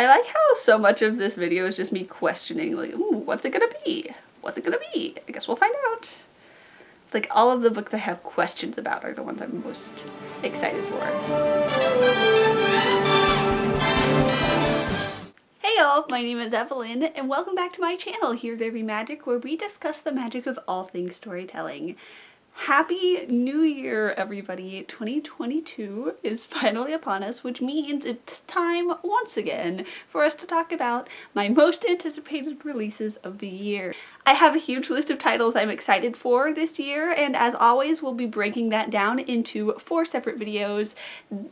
I like how so much of this video is just me questioning, like, ooh, what's it gonna be? What's it gonna be? I guess we'll find out. It's like all of the books I have questions about are the ones I'm most excited for. Hey y'all, my name is Evelyn, and welcome back to my channel, Here There Be Magic, where we discuss the magic of all things storytelling. Happy New Year, everybody! 2022 is finally upon us, which means it's time, once again, for us to talk about my most anticipated releases of the year. I have a huge list of titles I'm excited for this year, and as always, we'll be breaking that down into 4 separate videos.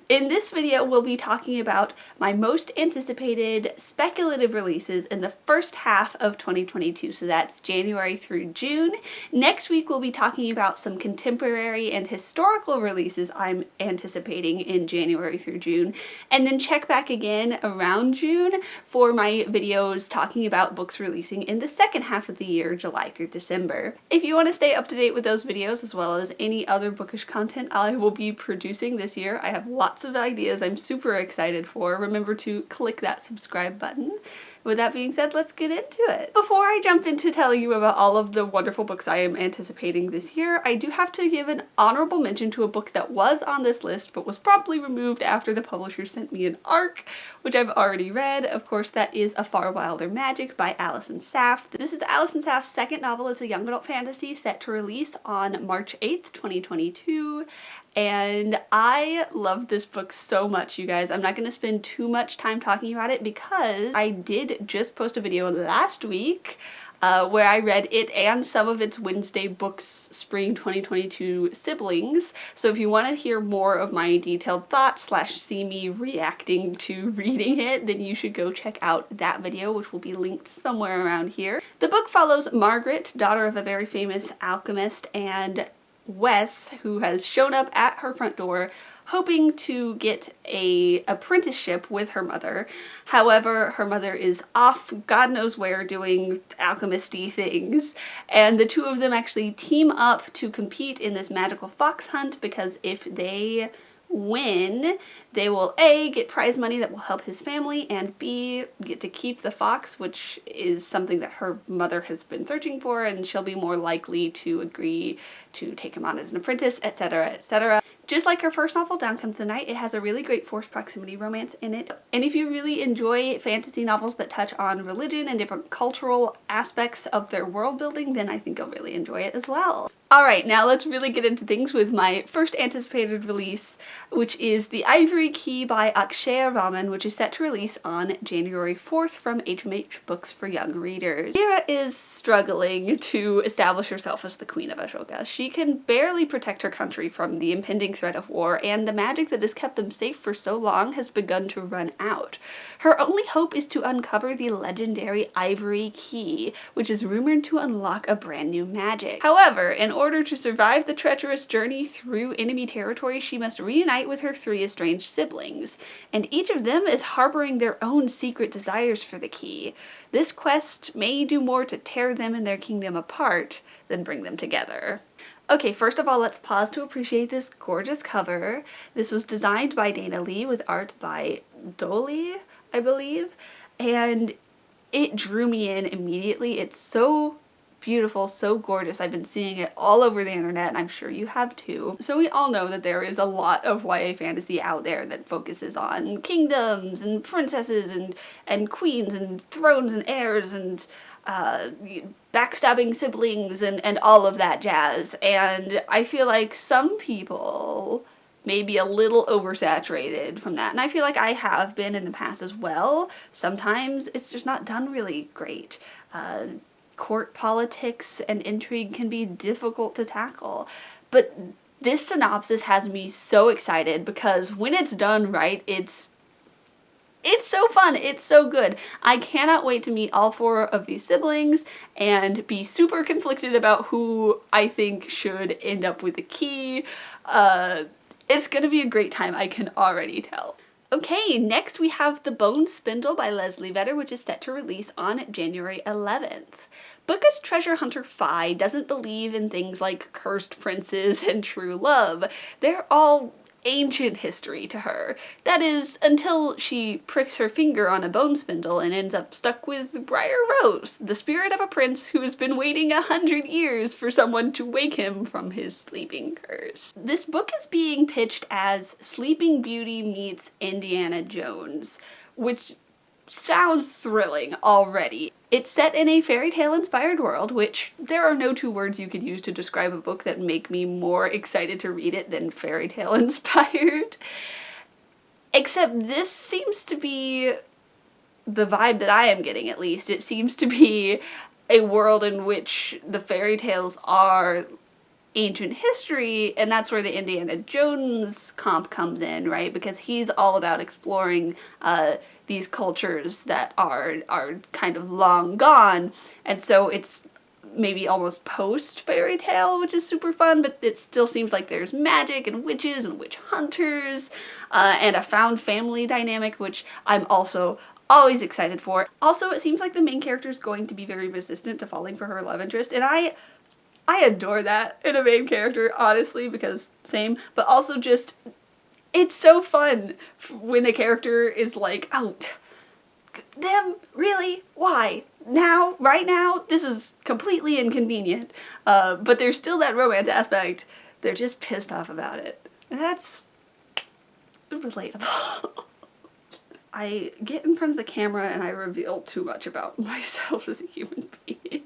In this video, we'll be talking about my most anticipated speculative releases in the first half of 2022, so that's January through June. Next week, we'll be talking about some contemporary and historical releases I'm anticipating in January through June, and then check back again around June for my videos talking about books releasing in the second half of the year, July through December. If you want to stay up to date with those videos as well as any other bookish content I will be producing this year, I have lots of ideas I'm super excited for. Remember to click that subscribe button. With that being said, let's get into it. Before I jump into telling you about all of the wonderful books I am anticipating this year, I do have to give an honorable mention to a book that was on this list but was promptly removed after the publisher sent me an ARC, which I've already read. Of course, that is A Far Wilder Magic by Alison Saft. This is Alison Saft's second novel. It's a young adult fantasy set to release on March 8th, 2022. And I love this book so much, you guys. I'm not going to spend too much time talking about it because I did just post a video last week where I read it and some of its Wednesday Books Spring 2022 siblings. So if you want to hear more of my detailed thoughts / see me reacting to reading it, then you should go check out that video, which will be linked somewhere around here. The book follows Margaret, daughter of a very famous alchemist, and Wes, who has shown up at her front door hoping to get an apprenticeship with her mother. However, her mother is off God knows where doing alchemisty things, and the two of them actually team up to compete in this magical fox hunt because if they win, they will A, get prize money that will help his family, and B, get to keep the fox, which is something that her mother has been searching for, and she'll be more likely to agree to take him on as an apprentice, etc., etc. Just like her first novel, Down Comes the Night, it has a really great forced proximity romance in it. And if you really enjoy fantasy novels that touch on religion and different cultural aspects of their world building, then I think you'll really enjoy it as well. Alright, now let's really get into things with my first anticipated release, which is The Ivory Key by Akshaya Raman, which is set to release on January 4th from HMH Books for Young Readers. Mira is struggling to establish herself as the Queen of Ashoka. She can barely protect her country from the impending threat of war, and the magic that has kept them safe for so long has begun to run out. Her only hope is to uncover the legendary Ivory Key, which is rumored to unlock a brand new magic. However, in order to survive the treacherous journey through enemy territory, she must reunite with her 3 estranged siblings, and each of them is harboring their own secret desires for the key. This quest may do more to tear them and their kingdom apart than bring them together. Okay, first of all, let's pause to appreciate this gorgeous cover. This was designed by Dana Lee with art by Thule, I believe, and it drew me in immediately. It's so beautiful, so gorgeous. I've been seeing it all over the internet, and I'm sure you have too. So we all know that there is a lot of YA fantasy out there that focuses on kingdoms and princesses and queens and thrones and heirs and backstabbing siblings and all of that jazz. And I feel like some people may be a little oversaturated from that, and I feel like I have been in the past as well. Sometimes it's just not done really great. Court politics and intrigue can be difficult to tackle, but this synopsis has me so excited because when it's done right, it's so fun, it's so good. I cannot wait to meet all 4 of these siblings and be super conflicted about who I think should end up with the key. It's gonna be a great time, I can already tell. Okay, next we have The Bone Spindle by Leslie Vedder, which is set to release on January 11th. Bookish treasure hunter Phi doesn't believe in things like cursed princes and true love. They're all ancient history to her. That is, until she pricks her finger on a bone spindle and ends up stuck with Briar Rose, the spirit of a prince who has been waiting 100 years for someone to wake him from his sleeping curse. This book is being pitched as Sleeping Beauty meets Indiana Jones, which sounds thrilling already. It's set in a fairy tale inspired world, which there are no two words you could use to describe a book that make me more excited to read it than fairy tale inspired. Except this seems to be the vibe that I am getting, at least. It seems to be a world in which the fairy tales are ancient history, and that's where the Indiana Jones comp comes in, right? Because he's all about exploring these cultures that are kind of long gone, and so it's maybe almost post fairy tale, which is super fun, but it still seems like there's magic and witches and witch hunters and a found family dynamic, which I'm also always excited for. Also, it seems like the main character is going to be very resistant to falling for her love interest, and I adore that in a main character, honestly, because same, but also just, it's so fun when a character is like, oh, them? Really? Why? Now? Right now? This is completely inconvenient. But there's still that romance aspect. They're just pissed off about it. And that's relatable. I get in front of the camera and I reveal too much about myself as a human being.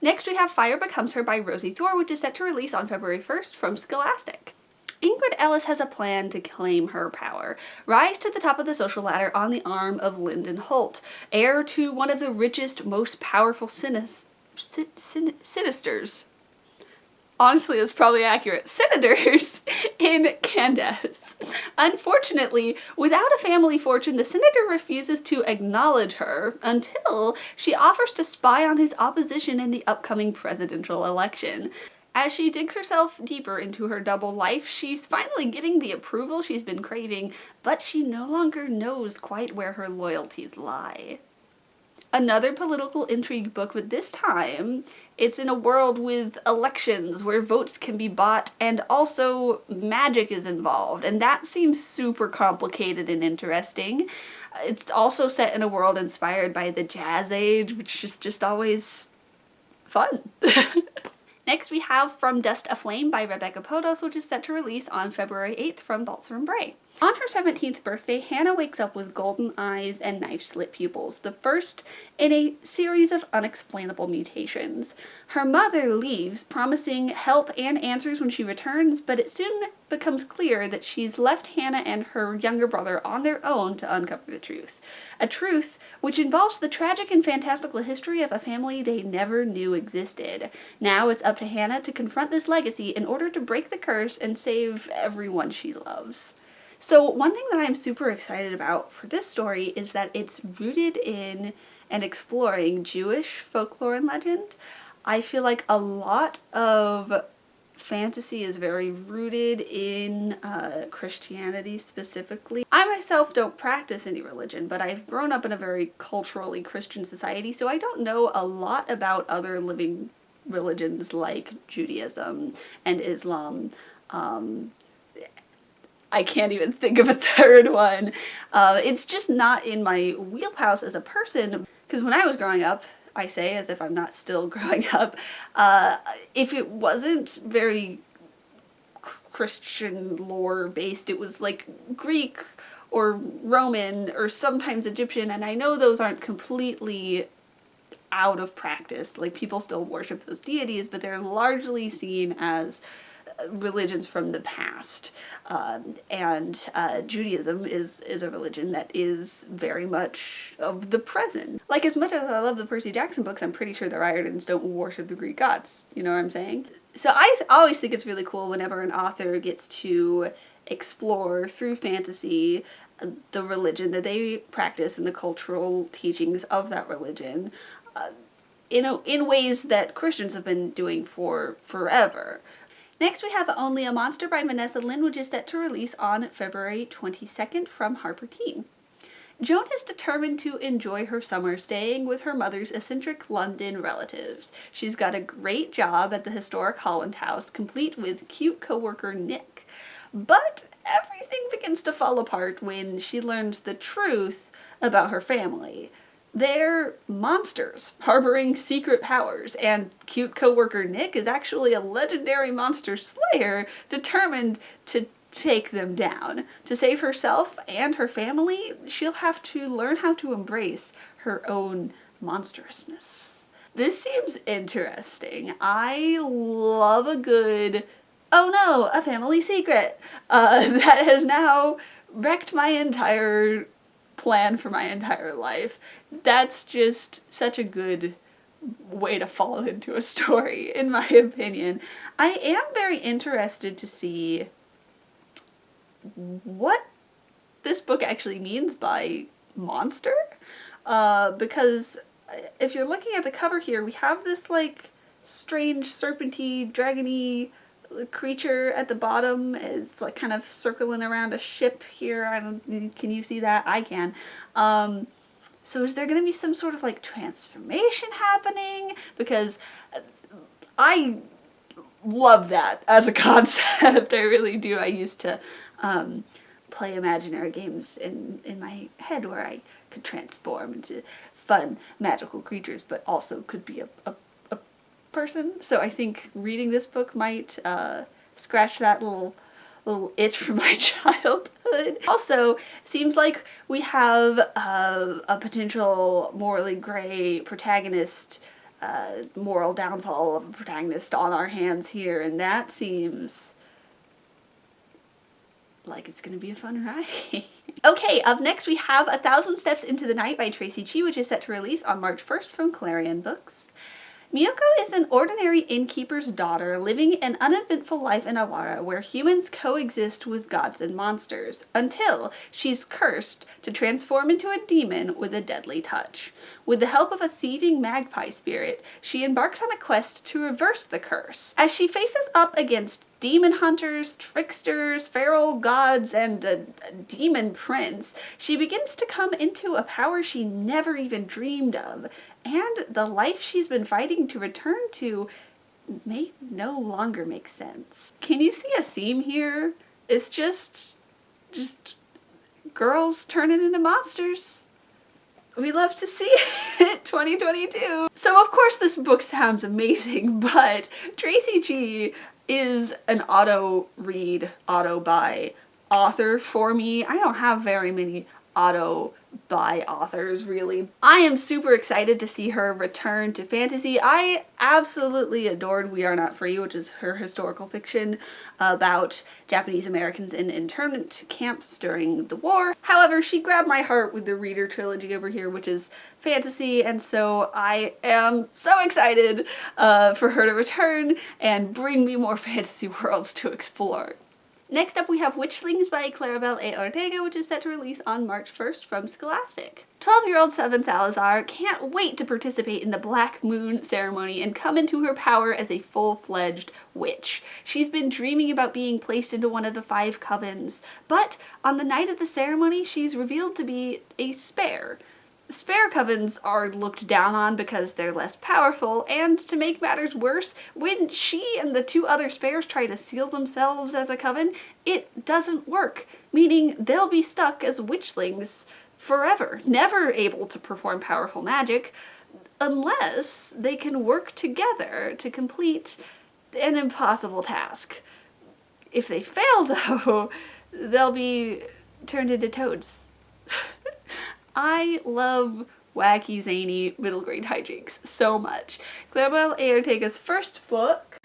Next we have Fire Becomes Her by Rosie Thor, which is set to release on February 1st from Scholastic. Ingrid Ellis has a plan to claim her power, rise to the top of the social ladder on the arm of Lyndon Holt, heir to one of the richest, most powerful sinisters. Honestly, that's probably accurate. Senators in Candace. Unfortunately, without a family fortune, the senator refuses to acknowledge her until she offers to spy on his opposition in the upcoming presidential election. As she digs herself deeper into her double life, she's finally getting the approval she's been craving, but she no longer knows quite where her loyalties lie. Another political intrigue book, but this time it's in a world with elections where votes can be bought and also magic is involved, and that seems super complicated and interesting. It's also set in a world inspired by the Jazz Age, which is just always fun. Next we have From Dust Aflame by Rebecca Podos, which is set to release on February 8th from Baltzar and Bray. On her 17th birthday, Hannah wakes up with golden eyes and knife-slit pupils, the first in a series of unexplainable mutations. Her mother leaves, promising help and answers when she returns, but it soon becomes clear that she's left Hannah and her younger brother on their own to uncover the truth. A truth which involves the tragic and fantastical history of a family they never knew existed. Now it's up to Hannah to confront this legacy in order to break the curse and save everyone she loves. So one thing that I'm super excited about for this story is that it's rooted in and exploring Jewish folklore and legend. I feel like a lot of fantasy is very rooted in Christianity specifically. I myself don't practice any religion, but I've grown up in a very culturally Christian society, so I don't know a lot about other living religions like Judaism and Islam. I can't even think of a third one. It's just not in my wheelhouse as a person, because when I was growing up, I say as if I'm not still growing up, if it wasn't very Christian lore based, it was like Greek or Roman or sometimes Egyptian, and I know those aren't completely out of practice. Like, people still worship those deities, but they're largely seen as religions from the past, and Judaism is a religion that is very much of the present. Like, as much as I love the Percy Jackson books, I'm pretty sure the Riordans don't worship the Greek gods, you know what I'm saying? So I always think it's really cool whenever an author gets to explore through fantasy the religion that they practice and the cultural teachings of that religion in ways that Christians have been doing for forever. Next we have Only a Monster by Manessa Lynn, which is set to release on February 22nd from Harper Teen. Joan is determined to enjoy her summer staying with her mother's eccentric London relatives. She's got a great job at the historic Holland House, complete with cute coworker Nick. But everything begins to fall apart when she learns the truth about her family. They're monsters, harboring secret powers, and cute co-worker Nick is actually a legendary monster slayer determined to take them down. To save herself and her family, she'll have to learn how to embrace her own monstrousness. This seems interesting. I love a good, oh no, a family secret, that has now wrecked my entire plan for my entire life. That's just such a good way to fall into a story, in my opinion. I am very interested to see what this book actually means by monster, because if you're looking at the cover here, we have this like strange serpenty, dragony creature at the bottom. Is like kind of circling around a ship here. Can you see that? I can. So is there going to be some sort of like transformation happening? Because I love that as a concept. I really do. I used to play imaginary games in my head where I could transform into fun magical creatures, but also could be a person. So I think reading this book might scratch that little itch from my childhood. Also, seems like we have a potential morally gray protagonist, moral downfall of a protagonist on our hands here, and that seems like it's gonna be a fun ride. Okay, up next we have 1,000 Steps into the Night by Tracy, which is set to release on March 1st from Clarion Books. Miyoko is an ordinary innkeeper's daughter living an uneventful life in Awara where humans coexist with gods and monsters, until she's cursed to transform into a demon with a deadly touch. With the help of a thieving magpie spirit, she embarks on a quest to reverse the curse. As she faces up against demon hunters, tricksters, feral gods, and a demon prince, she begins to come into a power she never even dreamed of, and the life she's been fighting to return to may no longer make sense. Can you see a theme here? It's just girls turning into monsters. We love to see it. 2022. So of course this book sounds amazing, but Tracy G is an auto-read, auto-buy author for me. I don't have very many auto-buy authors, really. I am super excited to see her return to fantasy. I absolutely adored We Are Not Free, which is her historical fiction about Japanese Americans in internment camps during the war. However, she grabbed my heart with the Reader trilogy over here, which is fantasy, and so I am so excited for her to return and bring me more fantasy worlds to explore. Next up we have Witchlings by Clarabelle and Ortega, which is set to release on March 1st from Scholastic. 12-year-old Seven Salazar can't wait to participate in the Black Moon ceremony and come into her power as a full-fledged witch. She's been dreaming about being placed into one of the 5 covens, but on the night of the ceremony she's revealed to be a spare. Spare covens are looked down on because they're less powerful, and to make matters worse, when she and the 2 other spares try to seal themselves as a coven, it doesn't work, meaning they'll be stuck as witchlings forever, never able to perform powerful magic, unless they can work together to complete an impossible task. If they fail, though, they'll be turned into toads. I love wacky, zany, middle grade hijinks so much. Clarabelle and Ortega's first book,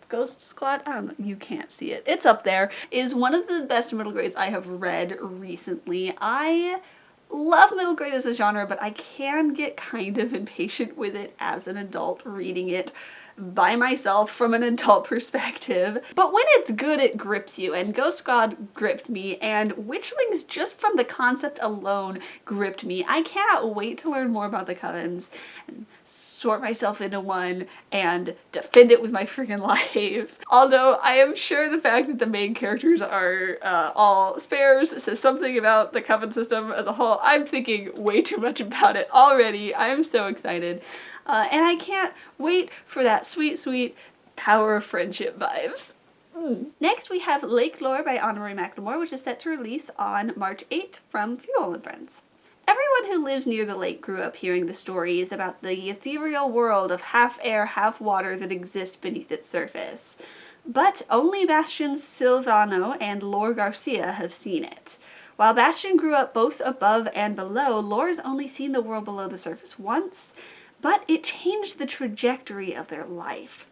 Ghost Squad, I don't know, you can't see it, it's up there, is one of the best middle grades I have read recently. I love middle grade as a genre, but I can get kind of impatient with it as an adult reading it by myself from an adult perspective. But when it's good, it grips you, and Ghost Squad gripped me, and Witchlings, just from the concept alone, gripped me. I cannot wait to learn more about the covens and sort myself into one and defend it with my freaking life. Although I am sure the fact that the main characters are all spares says something about the coven system as a whole. I'm thinking way too much about it already. I am so excited. And I can't wait for that sweet, sweet power of friendship vibes. Next we have Lake Lore by Honorary Mcnamara, which is set to release on March 8th from Thule and Friends. Everyone who lives near the lake grew up hearing the stories about the ethereal world of half air, half water that exists beneath its surface. But only Bastian Silvano and Lore Garcia have seen it. While Bastian grew up both above and below, Lore's only seen the world below the surface once, but it changed the trajectory of their life.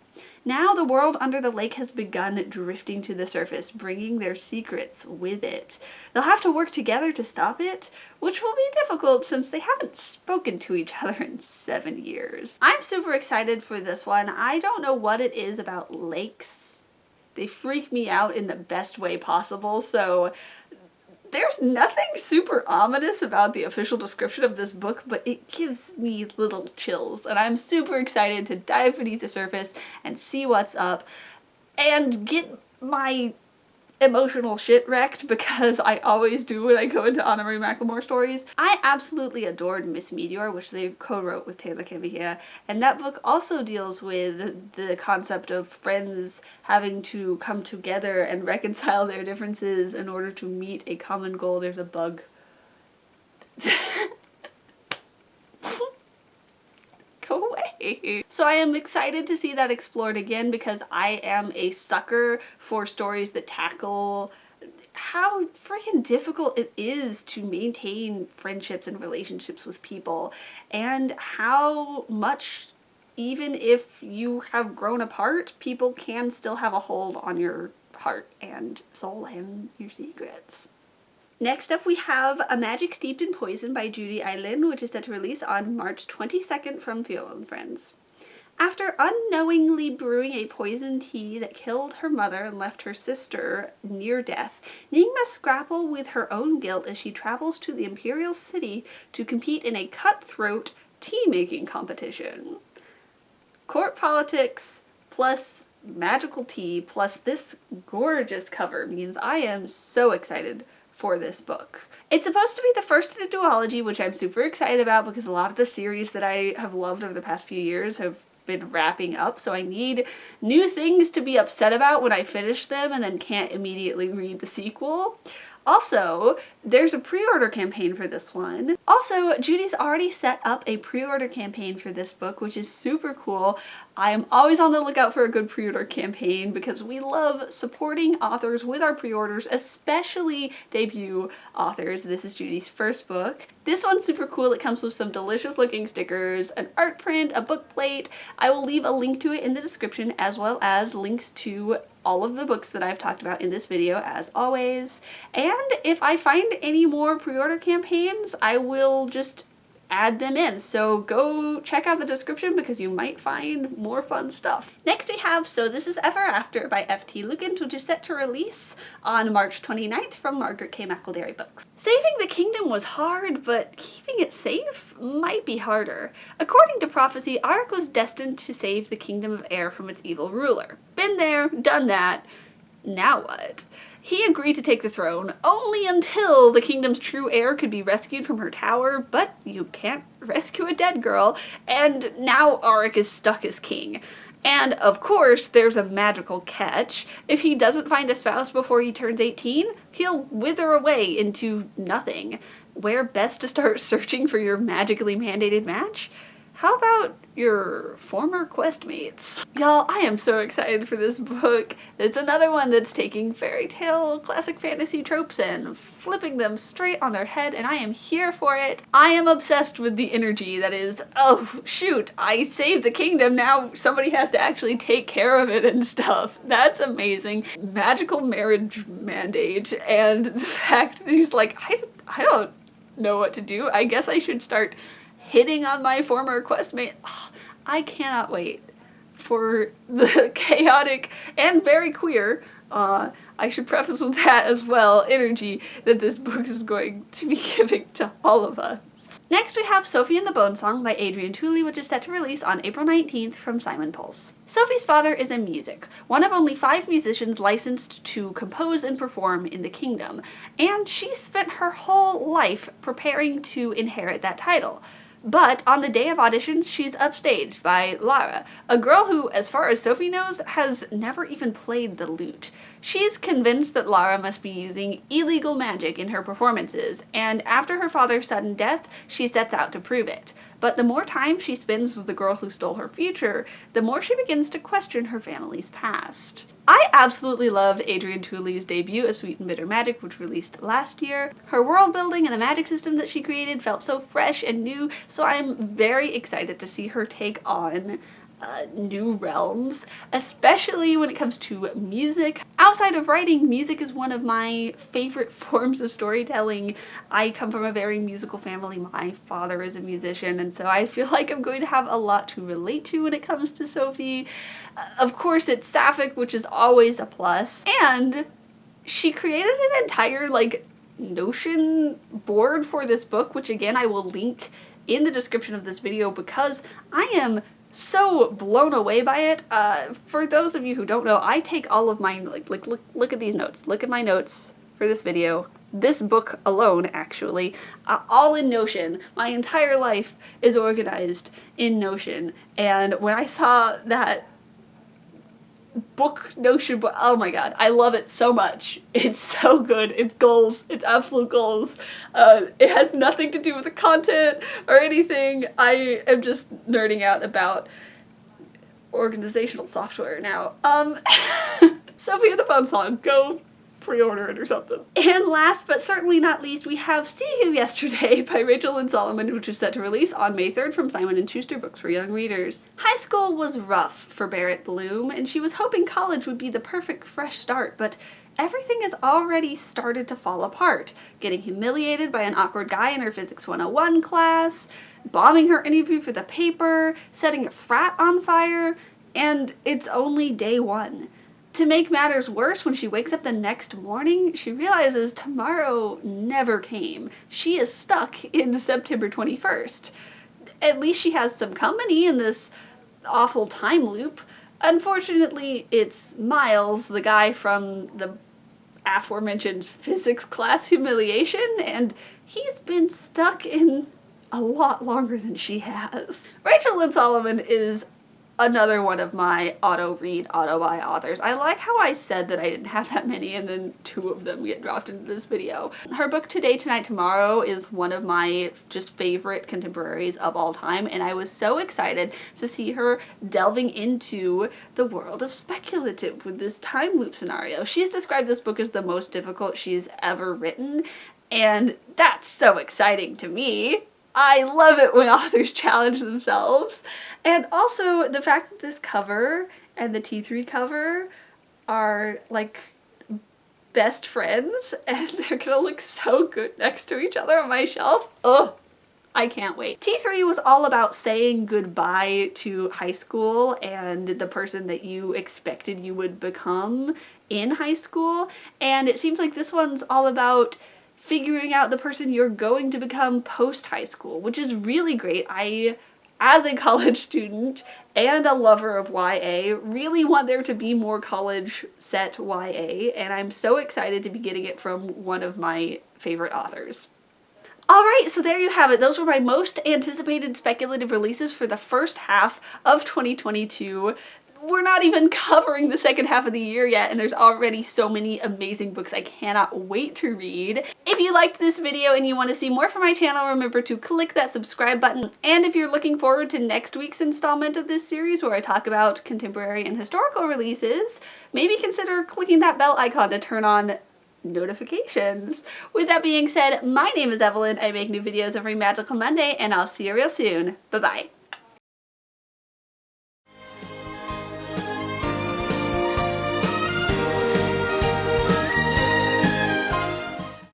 Now the world under the lake has begun drifting to the surface, bringing their secrets with it. They'll have to work together to stop it, which will be difficult since they haven't spoken to each other in 7 years. I'm super excited for this one. I don't know what it is about lakes. They freak me out in the best way possible, so there's nothing super ominous about the official description of this book, but it gives me little chills, and I'm super excited to dive beneath the surface and see what's up and get my emotional shit wrecked, because I always do when I go into Honorary Mcnamara stories. I absolutely adored Miss Meteor, which they co-wrote with Taylor Cavia, and that book also deals with the concept of friends having to come together and reconcile their differences in order to meet a common goal. There's a bug. Go away. So I am excited to see that explored again, because I am a sucker for stories that tackle how freaking difficult it is to maintain friendships and relationships with people, and how much, even if you have grown apart, people can still have a hold on your heart and soul and your secrets. Next up we have A Magic Steeped in Poison by Judy Lynn, which is set to release on March 22nd from Thule and Friends. After unknowingly brewing a poison tea that killed her mother and left her sister near death, Ning must grapple with her own guilt as she travels to the Imperial City to compete in a cutthroat tea-making competition. Court politics plus magical tea plus this gorgeous cover means I am so excited for this book. It's supposed to be the first in a duology, which I'm super excited about, because a lot of the series that I have loved over the past few years have been wrapping up, so I need new things to be upset about when I finish them and then can't immediately read the sequel. Also, there's a pre-order campaign for this one. Also, Judy's already set up a pre-order campaign for this book, which is super cool. I am always on the lookout for a good pre-order campaign, because we love supporting authors with our pre-orders, especially debut authors. This is Judy's first book. This one's super cool. It comes with some delicious looking stickers, an art print, a book plate. I will leave a link to it in the description, as well as links to all of the books that I've talked about in this video, as always. And if I find any more pre-order campaigns, I will just add them in. So go check out the description, because you might find more fun stuff. Next we have So This Is Ever After by F.T. Lukens, which is set to release on March 29th from Margaret K. McElderry Books. Saving the kingdom was hard, but keeping it safe might be harder. According to prophecy, Arik was destined to save the kingdom of air from its evil ruler. Been there, done that. Now what? He agreed to take the throne only until the kingdom's true heir could be rescued from her tower, but you can't rescue a dead girl, and now Arik is stuck as king. And of course, there's a magical catch. If he doesn't find a spouse before he turns 18, he'll wither away into nothing. Where best to start searching for your magically mandated match? How about your former questmates? Y'all, I am so excited for this book. It's another one that's taking fairy tale, classic fantasy tropes and flipping them straight on their head, and I am here for it. I am obsessed with the energy that is, oh shoot, I saved the kingdom, now somebody has to actually take care of it and stuff. That's amazing. Magical marriage mandate, and the fact that he's like, I don't know what to do. I guess I should start hitting on my former questmate. Oh, I cannot wait for the chaotic and very queer, I should preface with that as well, energy that this book is going to be giving to all of us. Next we have Sophie and the Bone Song by Adrian Thule, which is set to release on April 19th from Simon Pulse. Sophie's father is a music, one of only 5 musicians licensed to compose and perform in the kingdom, and she spent her whole life preparing to inherit that title. But on the day of auditions, she's upstaged by Lara, a girl who, as far as Sophie knows, has never even played the lute. She's convinced that Lara must be using illegal magic in her performances, and after her father's sudden death, she sets out to prove it. But the more time she spends with the girl who stole her future, the more she begins to question her family's past. I absolutely loved Adrian Thule's debut, A Sweet and Bitter Magic, which released last year. Her world building and the magic system that she created felt so fresh and new, so I'm very excited to see her take on new realms, especially when it comes to music. Outside of writing, music is one of my favorite forms of storytelling. I come from a very musical family. My father is a musician, and so I feel like I'm going to have a lot to relate to when it comes to Sophie. Of course, it's sapphic, which is always a plus, and she created an entire, Notion board for this book, which again I will link in the description of this video because I am so blown away by it. For those of you who don't know, I take all of my, look at these notes. Look at my notes for this video. This book alone, actually, all in Notion. My entire life is organized in Notion. And when I saw that book Notion book, oh my god, I love it so much. It's so good. It's goals. It's absolute goals. It has nothing to do with the content or anything. I am just nerding out about organizational software now. Sophie and the Bone Song, go pre-order it or something. And last but certainly not least, we have See You Yesterday by Rachel Lynn Solomon, which is set to release on May 3rd from Simon & Schuster Books for Young Readers. High school was rough for Barrett Bloom, and she was hoping college would be the perfect fresh start, but everything has already started to fall apart. Getting humiliated by an awkward guy in her Physics 101 class, bombing her interview for the paper, setting a frat on fire, and it's only day one. To make matters worse, when she wakes up the next morning, she realizes tomorrow never came. She is stuck in September 21st. At least she has some company in this awful time loop. Unfortunately, it's Miles, the guy from the aforementioned physics class humiliation, and he's been stuck in a lot longer than she has. Rachel Lynn Solomon is another one of my auto-read, auto-buy authors. I like how I said that I didn't have that many and then 2 of them get dropped into this video. Her book Today, Tonight, Tomorrow is one of my just favorite contemporaries of all time, and I was so excited to see her delving into the world of speculative with this time loop scenario. She's described this book as the most difficult she's ever written, and that's so exciting to me. I love it when authors challenge themselves. And also the fact that this cover and the T3 cover are like best friends and they're gonna look so good next to each other on my shelf. Ugh, I can't wait. T3 was all about saying goodbye to high school and the person that you expected you would become in high school. And it seems like this one's all about figuring out the person you're going to become post-high school, which is really great. I, as a college student and a lover of YA, really want there to be more college set YA, and I'm so excited to be getting it from one of my favorite authors. Alright, so there you have it. Those were my most anticipated speculative releases for the first half of 2022. We're not even covering the second half of the year yet, and there's already so many amazing books I cannot wait to read. If you liked this video and you want to see more from my channel, remember to click that subscribe button. And if you're looking forward to next week's installment of this series where I talk about contemporary and historical releases, maybe consider clicking that bell icon to turn on notifications. With that being said, my name is Evelyn. I make new videos every magical Monday, and I'll see you real soon. Bye-bye.